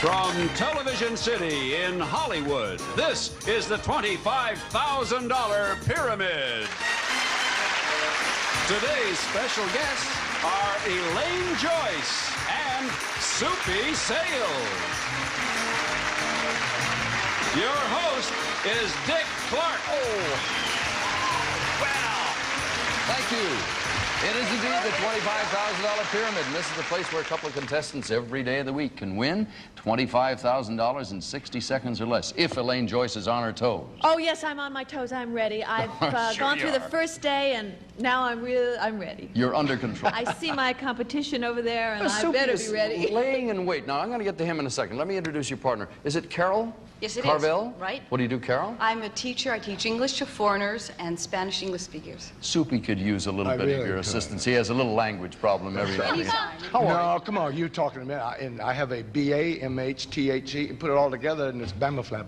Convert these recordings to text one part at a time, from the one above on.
From Television City in Hollywood, this is the $25,000 Pyramid. Today's special guests are Elaine, Joyce and Soupy Sales. Your host is Dick Clark. Oh, well, thank you. It is indeed the $25,000 Pyramid, and this is the place where a couple of contestants every day of the week can win $25,000 in 60 seconds or less, if Elaine Joyce is on her toes. Oh, yes, I'm on my toes. I'm ready. I've gone through the first day, and now I'm ready. You're under control. I see my competition over there, and I better be ready. Laying in wait. Now, I'm going to get to him in a second. Let me introduce your partner. Is it Carol? Yes, it Carvel? is. Right. What do you do, Carol? I'm a teacher. I teach English to foreigners and Spanish English speakers. Soupy could use a little bit of your assistance. He has a little language problem every now and then. How are you? Come on, you're talking to me. I have a B.A., M.H., T.H.E. Put it all together, and it's Bamaflap.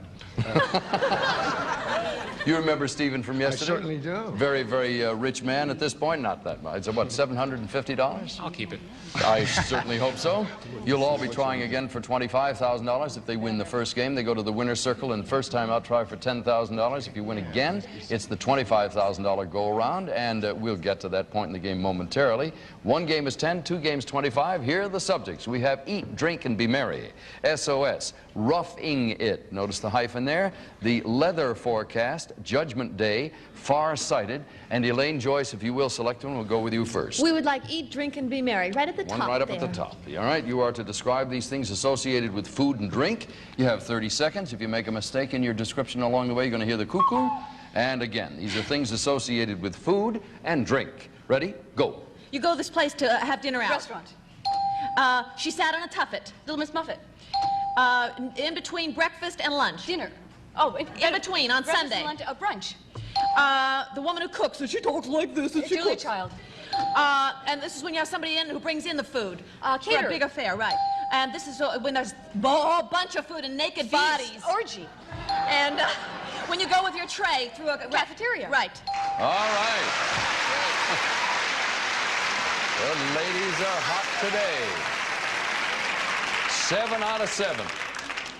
You remember Stephen from yesterday? I certainly do. Very, very rich man at this point. Not that much. What, $750? I'll keep it. I certainly hope so. You'll all be trying again for $25,000. If they win the first game, they go to the winner's circle, and first time out, try for $10,000. If you win again, it's the $25,000 go-around, and we'll get to that point in the game momentarily. One game is 10, two games 25. Here are the subjects. We have Eat, Drink, and Be Merry. SOS, Roughing It. Notice the hyphen there. The Leather Forecast, Judgment Day, Far-Sighted, and Elaine Joyce, if you will select one, we'll go with you first. We would like Eat, Drink, and Be Merry, right at the top. One right up there. at the top. All right, you are to describe these things associated with food and drink. You have 30 seconds. If you make a mistake in your description along the way, you're going to hear the cuckoo. And again, these are things associated with food and drink. Ready? Go. You go to this place to have dinner out. Restaurant. She sat on a tuffet. Little Miss Muffet. In between breakfast and lunch. Dinner. Oh, In between, on breakfast Sunday. and lunch, brunch. The woman who cooks, and she talks like this, and she Julia cooks. Child. And this is when you have somebody in who brings in the food. For Caterer. a big affair, right. And this is when there's a whole bunch of food and naked bodies. Orgy. And when you go with your tray through a Cafeteria. Right. All right. The ladies are hot today. 7 out of 7.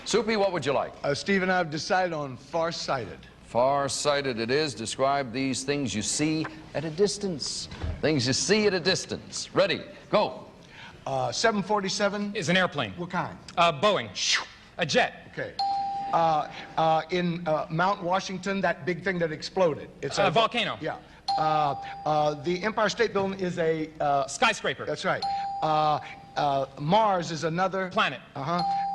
Soupy, what would you like? Steve and I have decided on Far-Sighted. Far-sighted it is. Describe these things you see at a distance. Things you see at a distance. Ready? Go. 747. Is an airplane. What kind? Boeing. A jet. Okay. In Mount Washington, that big thing that exploded. It's A volcano. Yeah. The Empire State Building is a... Skyscraper. That's right. Mars is another... Planet.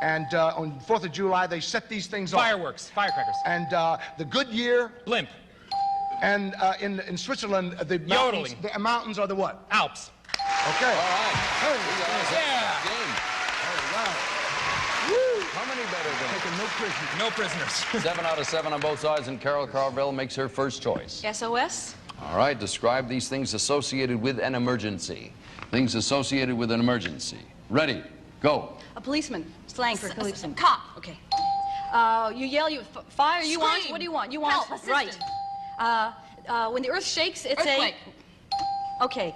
And on 4th of July, they set these things off. Fireworks. Firecrackers. And the Goodyear... Blimp. And in Switzerland, the Yodeling. mountains are the what? Alps. Okay. All right. Yeah. Game. How many better than Taking no prisoners. No prisoners. 7 out of 7 on both sides, and Carol Carvel makes her first choice. SOS. All right, describe these things associated with an emergency. Things associated with an emergency. Ready? Go. A policeman. Slang for policeman. Cop. Okay. You yell, you fire, you want, Scream. what do you want? You want, Help, right. assistant. When the earth shakes, it's Earthquake. Okay.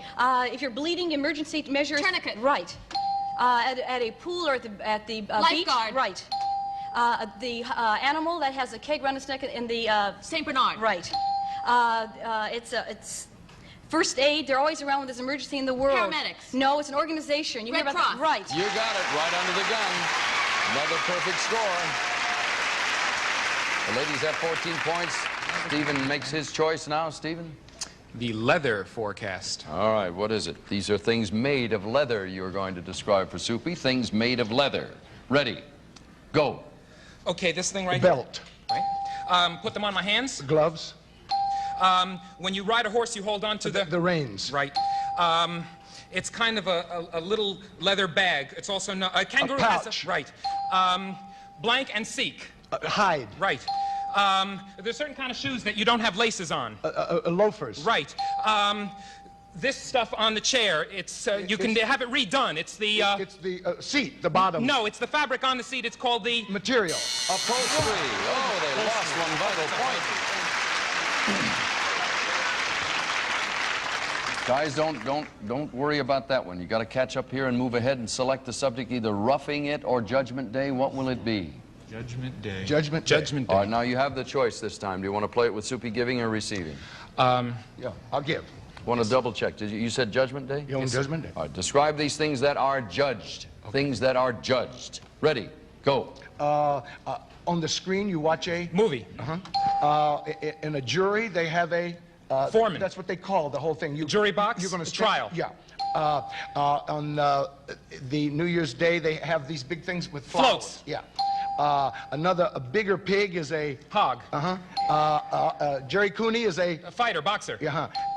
If you're bleeding, emergency measures. Tourniquet. Right. At a pool or at the beach. Lifeguard. Right. The animal that has a keg around its neck in the St. Bernard. right. It's first aid. They're always around when there's an emergency in the world. Paramedics. No, it's an organization. You Red hear about Cross. that? Right. You got it, right under the gun. Another perfect score. The ladies have 14 points. Stephen makes his choice now. Stephen? The leather forecast. All right, what is it? These are things made of leather you're going to describe for Soupy. Things made of leather. Ready? Go. Okay, this thing right Belt. here. Right. Put them on my hands. Gloves. When you ride a horse, you hold on to The reins. Right. It's kind of a little leather bag. It's also no, a kangaroo has pouch. right. Blank and seek. Hide. Right. There's certain kind of shoes that you don't have laces on. Loafers. Right. This stuff on the chair, it's you can have it redone. It's the It's the seat, the bottom. no, it's the fabric on the seat. It's called the Material. Upholstery. Oh, they lost one vital point. Guys, don't worry about that one. You got to catch up here and move ahead and select the subject, either Roughing It or Judgment Day. What will it be? Judgment Day. Judgment Day. Judgment Day. All right, now you have the choice this time. Do you want to play it with Soupy giving or receiving? Yeah, I'll give. Want to double check? You said Judgment Day? You own Judgment Day. All right, describe these things that are judged. Okay. Things that are judged. Ready, go. On the screen, you watch a Movie. in a jury, they have a Foreman. That's what they call the whole thing. Jury box? You're going to Trial. Yeah. On the New Year's Day, they have these big things with flowers. Floats. Yeah. A bigger pig is a Hog. Jerry Cooney is a A fighter, boxer.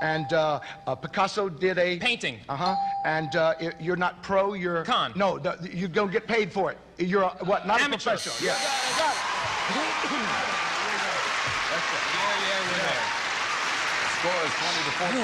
and Picasso did a Painting. and you're not pro, you're Con. No, you don't get paid for it. You're a, what? Not Amateur. a professional. Yeah. We're there. Score is 20 to 14.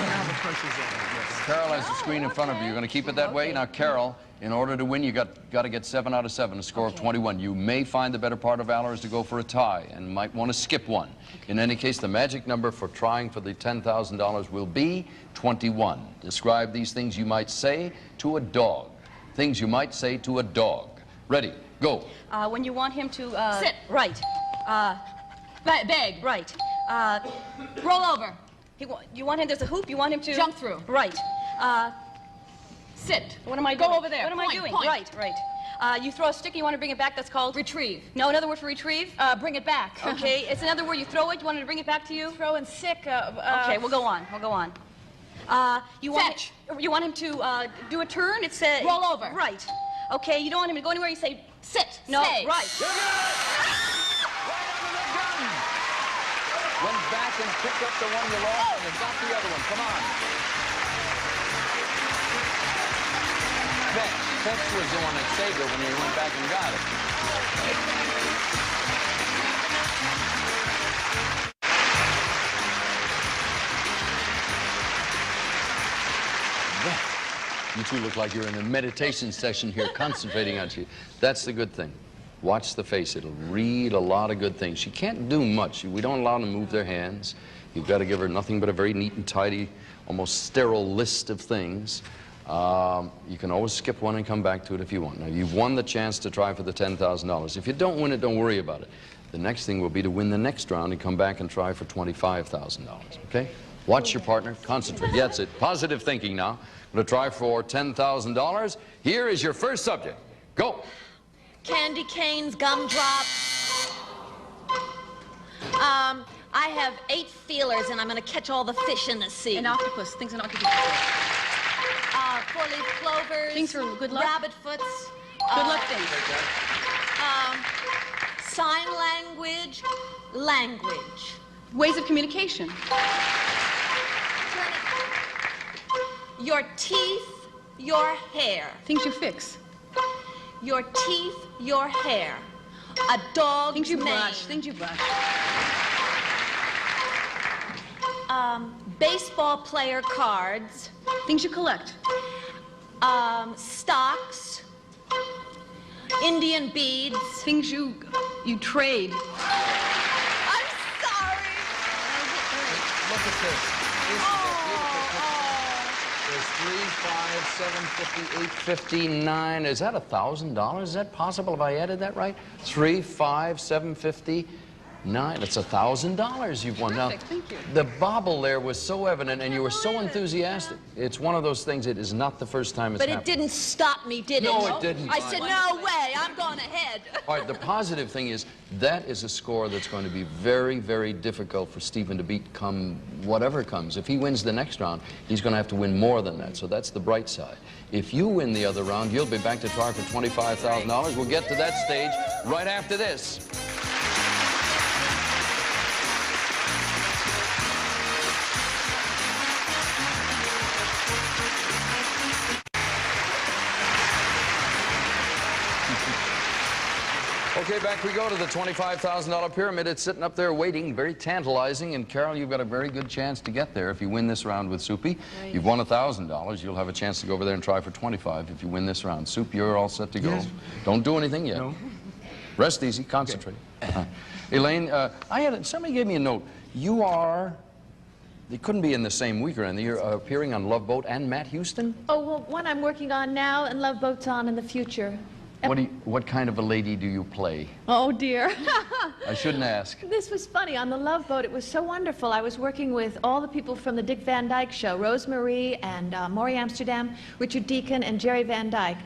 Carol has the screen in front of you. You're going to keep it that way? Now, Carol, in order to win, you got to get 7 out of 7, a score of 21. You may find the better part of valor is to go for a tie and might want to skip one. In any case, the magic number for trying for the $10,000 will be 21. Describe these things you might say to a dog. Things you might say to a dog. Ready, go. When you want him to Sit. Right. Beg. Right. Roll over. You want him? There's a hoop. You want him to Jump through. Right. Sit. What am I Go doing? over there. What am I Point, doing? point. Right. You throw a stick. You want to bring it back. That's called Retrieve. No, another word for retrieve. Bring it back. Okay. It's another word. You throw it. You want to bring it back to you. Throw and sick. Okay. We'll go on. We'll go on. You Fetch. want him to do a turn. It's a Roll over. Right. Okay. You don't want him to go anywhere. You say Sit. no. Stay. Right. Went back and picked up the one you lost and got the other one. Come on. Fetch was the one that saved it when he went back and got it. You two look like you're in a meditation session here, concentrating on you. That's the good thing. Watch the face. It'll read a lot of good things. She can't do much. We don't allow them to move their hands. You've got to give her nothing but a very neat and tidy, almost sterile list of things. You can always skip one and come back to it if you want. Now, you've won the chance to try for the $10,000. If you don't win it, don't worry about it. The next thing will be to win the next round and come back and try for $25,000, okay? Watch your partner. Concentrate. Yeah, that's it. Positive thinking now. I'm going to try for $10,000. Here is your first subject. Go. Candy canes, gumdrops. I have 8 feelers, and I'm going to catch all the fish in the sea. An octopus. Things an octopus. 4-leaf clovers. Things for good luck. Rabbit foots. Good luck things. Sign language. Language. Ways of communication. Your teeth, your hair. Things you fix. Your teeth, your hair. A dog's Things you mane. brush. Things you brush. Baseball player cards. Things you collect. Stocks. Indian beads. Things you trade. I'm sorry. Look at this. Isn't it beautiful? There's 3, 5, 7, 50, 8, 59. Is that $1,000? Is that possible? Have I added that right? 3, 5, 7, 50, 9. That's $1,000 you've won. Now, Thank you. the bobble there was so evident, and you were so enthusiastic. It's one of those things. It is not the first time it's But happened. it didn't stop me, did it? No, it didn't. I said, no way, I'm going ahead. All right, the positive thing is that is a score that's going to be very, very difficult for Stephen to beat come whatever comes. If he wins the next round, he's going to have to win more than that, so that's the bright side. If you win the other round, you'll be back to try for $25,000. We'll get to that stage right after this. Okay, back we go to the $25,000 pyramid. It's sitting up there waiting, very tantalizing. And Carol, you've got a very good chance to get there if you win this round with Soupy. Right. You've won $1,000. You'll have a chance to go over there and try for $25,000 if you win this round. Soup, you're all set to go. Yes. Don't do anything yet. No. Rest easy. Concentrate. Okay. Elaine, somebody gave me a note. You are they couldn't be in the same week or anything. You're appearing on Love Boat and Matt Houston? Oh, well, one I'm working on now and Love Boat's on in the future. What kind of a lady do you play? Oh, dear. I shouldn't ask. This was funny. On the Love Boat, it was so wonderful. I was working with all the people from the Dick Van Dyke Show, Rose Marie and Maury Amsterdam, Richard Deacon, and Jerry Van Dyke.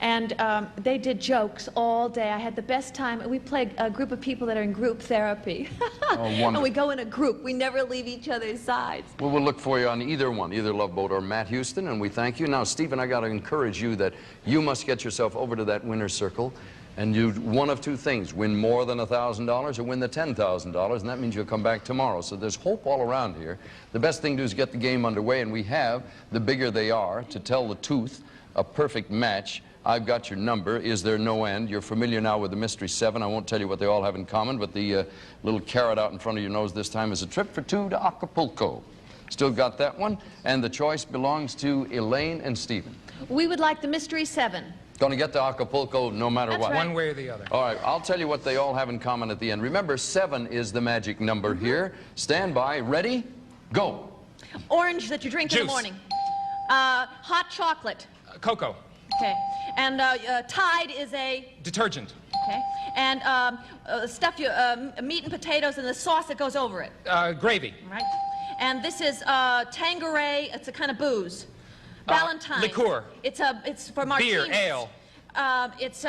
And they did jokes all day. I had the best time. We play a group of people that are in group therapy. Oh, wonderful. And we go in a group. We never leave each other's sides. Well, we'll look for you on either one, either Love Boat or Matt Houston, and we thank you. Now, Stephen, I got to encourage you that you must get yourself over to that winner's circle, and you one of two things: win more than $1,000 or win the $10,000, and that means you'll come back tomorrow. So there's hope all around here. The best thing to do is get the game underway, and we have The Bigger They Are, To Tell the Tooth, A Perfect Match, I've Got Your Number, Is There No End. You're familiar now with the Mystery 7. I won't tell you what they all have in common, but the little carrot out in front of your nose this time is A Trip for Two to Acapulco. Still got that one. And the choice belongs to Elaine and Stephen. We would like the Mystery 7. Going to get to Acapulco no matter That's what. right. One way or the other. All right, I'll tell you what they all have in common at the end. Remember, 7 is the magic number here. Stand by, ready, go. Orange that you drink in the Juice. morning. Hot chocolate. Cocoa. Okay. And Tide is a... Detergent. Okay. And stuff you... meat and potatoes and the sauce that goes over it. Gravy. Right. And this is Tanqueray. It's a kind of booze. Valentine's. Liqueur. It's for martinis. Beer, ale. It's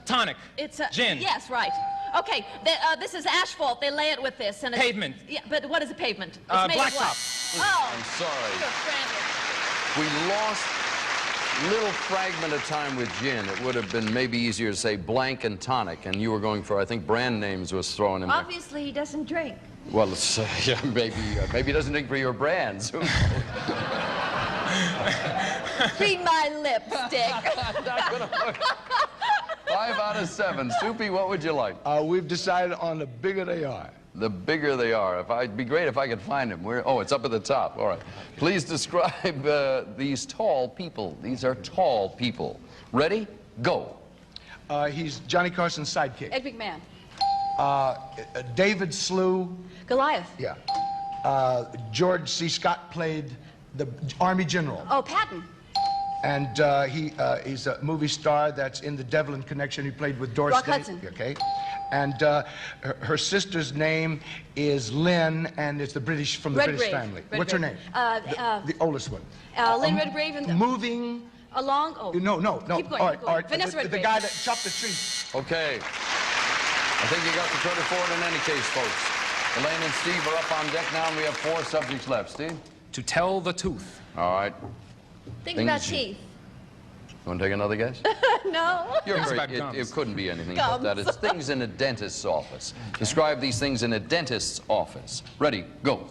Tonic. It's gin. Yes, right. Okay. This is asphalt. They lay it with this and it's, Pavement. Yeah, but what is a pavement? It's made of what? Blacktop. Oh. I'm sorry. You're stranded. We lost little fragment of time with gin. It would have been maybe easier to say blank and tonic, and you were going for, I think, brand names was thrown in there. Obviously, he doesn't drink. Well, it's, yeah, maybe he doesn't drink for your brands. Read my lips, Dick. 5 out of 7. Soupy, what would you like? We've decided on The Bigger They Are. The Bigger They Are. It'd be great if I could find him. Oh, it's up at the top. All right. Please describe these tall people. These are tall people. Ready? Go. He's Johnny Carson's sidekick. Ed McMahon. David Slew. Goliath. Yeah. George C. Scott played the Army General. Oh, Patton. And he's a movie star that's in The Devlin Connection. He played with Doris Rock Day. Hudson. Okay. And her sister's name is Lynn, and it's the British from the British family. What's her name? The oldest one. Lynn Redgrave and Moving. along. Oh. No. Keep going. All Keep going. Vanessa the Redgrave. guy that chopped the tree. Okay. I think you got the credit for it in any case, folks. Elaine and Steve are up on deck now, and we have 4 subjects left. Steve? To tell the tooth. All right. Think Things about you- teeth. Want to take another guess? No. You're It's very, about gums. it couldn't be anything Gums. but that. It's things in a dentist's office. Describe these things in a dentist's office. Ready, go.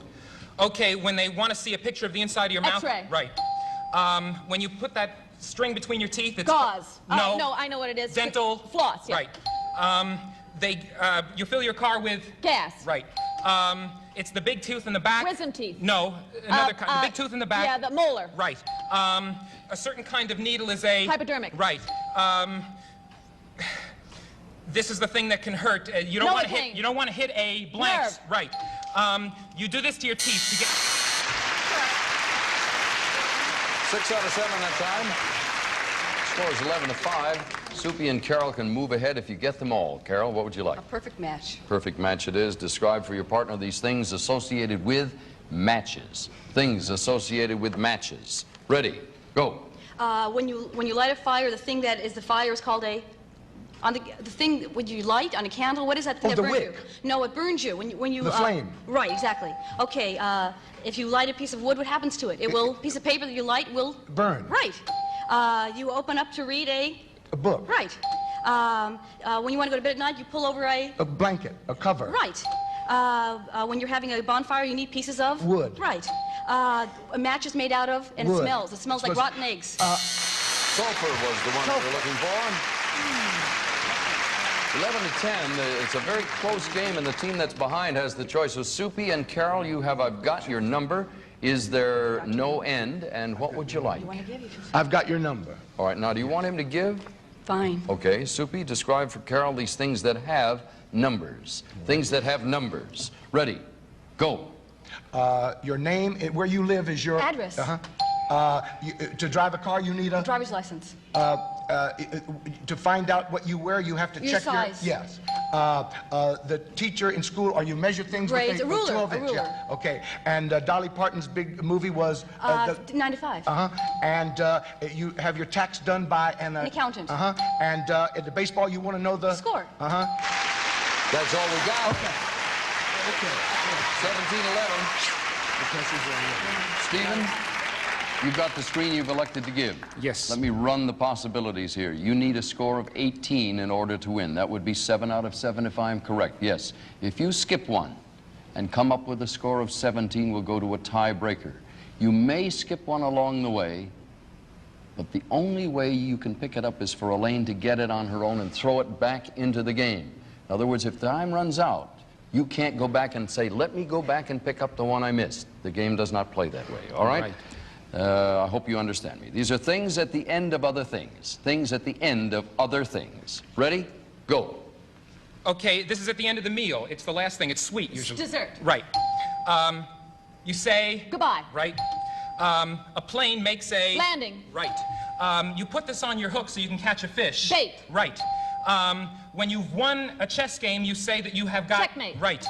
Okay, when they want to see a picture of the inside of your mouth. X-ray. Right. When you put that string between your teeth, it's... Gauze. No. No, I know what it is. Dental. Floss, yeah. Right. You fill your car with... Gas. Right. It's the big tooth in the back. Wisdom teeth. No, another kind. The big tooth in the back. Yeah, the molar. Right. A certain kind of needle is a... Hypodermic. Right. This is the thing that can hurt. You don't want to hit. Novocaine. You don't want to hit a blank. Nerve. Right. You do this to your teeth to get. 6 out of 7 that time. Score is 11 to 5. Soupy and Carol can move ahead if you get them all. Carol, what would you like? A perfect match. Perfect match it is. Describe for your partner these things associated with matches. Things associated with matches. Ready, go. When you light a fire, the thing that is the fire is called a... the thing when you light on a candle, what is that thing Oh, that the burns wick. you? No, it burns you when you The flame. Right, exactly. Okay, if you light a piece of wood, what happens to it? It will piece of paper that you light will Burn. Right. You open up to read a book. right. When you want to go to bed at night, you pull over a A blanket. A cover. right. When you're having a bonfire, you need pieces of Wood. Right. A match is made out of, and Wood. it smells. It smells like rotten eggs. Sulfur was the one we were looking for. 11 to 10. It's a very close game, and the team that's behind has the choice. So Soupy and Carol, you have I've Got Your Number. Is there no end? And what would you like? I've got your number. All right, now do you want him to give? Fine. Okay, Soupy, describe for Carol these things that have numbers. Things that have numbers. Ready, go. Your name, where you live is your... Address. To drive a car, you need a... Driver's license. To find out what you wear, you have to Your check size. Yes. The teacher in school, or you measure things Grades, with a ruler, 12 a inch. ruler. Yeah. Okay. And Dolly Parton's big movie was... 9 to 5. And you have your tax done by an accountant. And at the baseball, you want to know the... Score. That's all we got. Okay. 17-11. Stephen, you've got the screen you've elected to give. Yes. Let me run the possibilities here. You need a score of 18 in order to win. That would be 7 out of 7 if I'm correct. Yes. If you skip one and come up with a score of 17, we'll go to a tiebreaker. You may skip one along the way, but the only way you can pick it up is for Elaine to get it on her own and throw it back into the game. In other words, if time runs out, you can't go back and say, let me go back and pick up the one I missed. The game does not play that way, all right? I hope you understand me. These are things at the end of other things. Things at the end of other things. Ready? Go. Okay, this is at the end of the meal. It's the last thing. It's sweet, usually. Dessert. Right. You say... Goodbye. Right. A plane makes a... Landing. Right. You put this on your hook so you can catch a fish. Bait. Right. When you've won a chess game, you say that you have got... Checkmate. Right.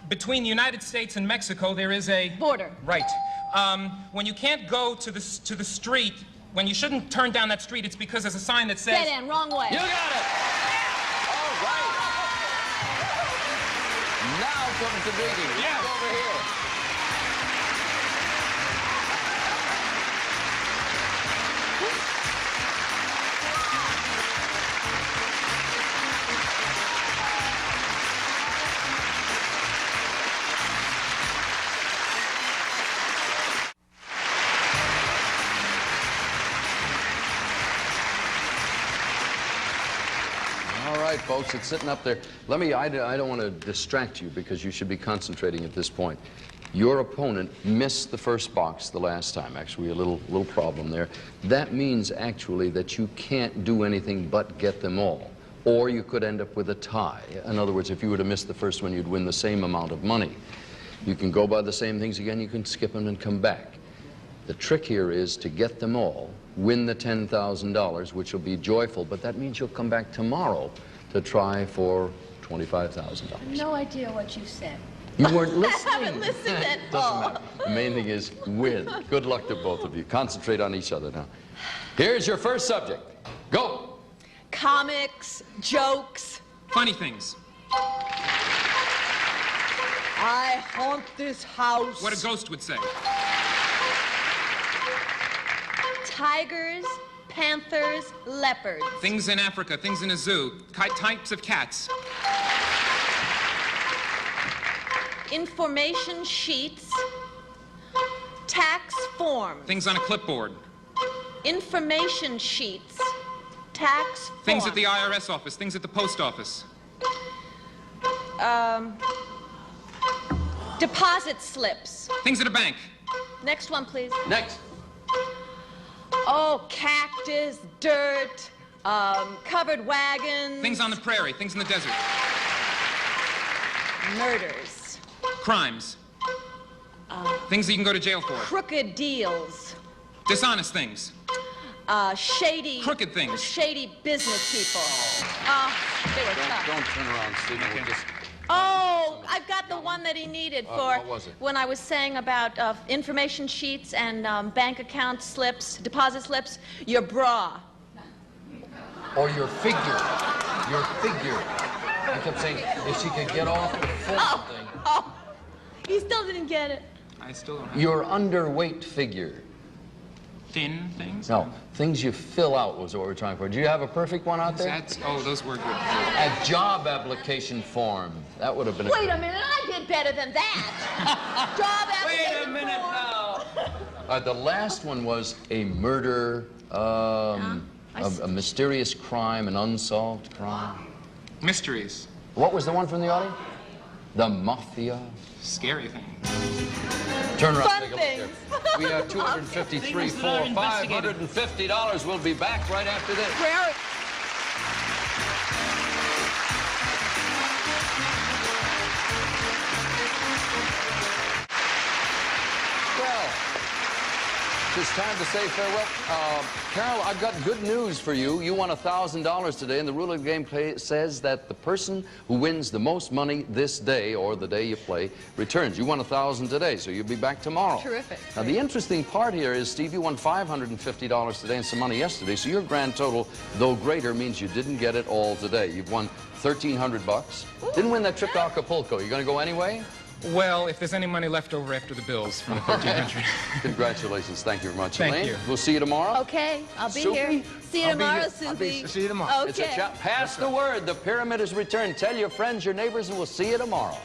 Between the United States and Mexico, there is a... Border. Right. When you can't go to the street, when you shouldn't turn down that street, it's because there's a sign that says... Dead end, wrong way. You got it! All right. Now comes the biggie. Yeah. Look over here. All right, folks, it's sitting up there. Let me, I don't want to distract you because you should be concentrating at this point. Your opponent missed the first box the last time. Actually, a little problem there. That means actually that you can't do anything but get them all. Or you could end up with a tie. In other words, if you were to miss the first one, you'd win the same amount of money. You can go by the same things again. You can skip them and come back. The trick here is to get them all, win the $10,000, which will be joyful, but that means you'll come back tomorrow to try for $25,000. No idea what you said. You weren't listening. I haven't listened at Doesn't all. matter. The main thing is win. Good luck to both of you. Concentrate on each other now. Here's your first subject. Go. Comics, jokes. Funny things. I haunt this house. What a ghost would say. Tigers, panthers, leopards. Things in Africa, things in a zoo, types of cats. Information sheets. Tax forms. Things on a clipboard. Information sheets. Tax forms. Things at the IRS office, things at the post office. Deposit slips. Things at a bank. Next one, please. Next. Oh, cactus, dirt, covered wagons. Things on the prairie, things in the desert. Murders. Crimes. Things that you can go to jail for. Crooked deals. Dishonest things. Shady. Crooked things. Shady business people. They were tough. Don't turn around, Stephen. We'll just... Oh, I've got the one that he needed for what was it? when I was saying about information sheets and bank account slips, deposit slips. Your bra. Or your figure. Your figure. I kept saying, if she could get off the full thing. Oh, he still didn't get it. I still don't have Your underweight figure. thin things. No, things you fill out was what we're trying for. Do you have a perfect one out there? Oh, those were good. A job application form. That would have been Wait a minute, I did better than that. Job application Wait a minute form. now. The last one was a murder, a mysterious crime, an unsolved crime. Mysteries. What was the one from the audience? The mafia. Scary thing. Turn around, Fun take a look things. there. We have $253, $550. We'll be back right after this. Where? Well, it's time to say farewell. Carol, I've got good news for you. You won $1,000 today, and the rule of the game says that the person who wins the most money this day, or the day you play, returns. You won $1,000 today, so you'll be back tomorrow. Terrific. Now, the interesting part here is, Steve, you won $550 today and some money yesterday, so your grand total, though greater, means you didn't get it all today. You've won $1,300. Didn't win that trip to Acapulco. You going to go anyway? Well, if there's any money left over after the bills from the 1,300. Congratulations. Thank you very much, Thank Elaine. you. We'll see you tomorrow. Okay, I'll be Soupy? here. See you tomorrow, See Soupy. you tomorrow. Okay. It's a pass the word. The pyramid is returned. Tell your friends, your neighbors, and we'll see you tomorrow.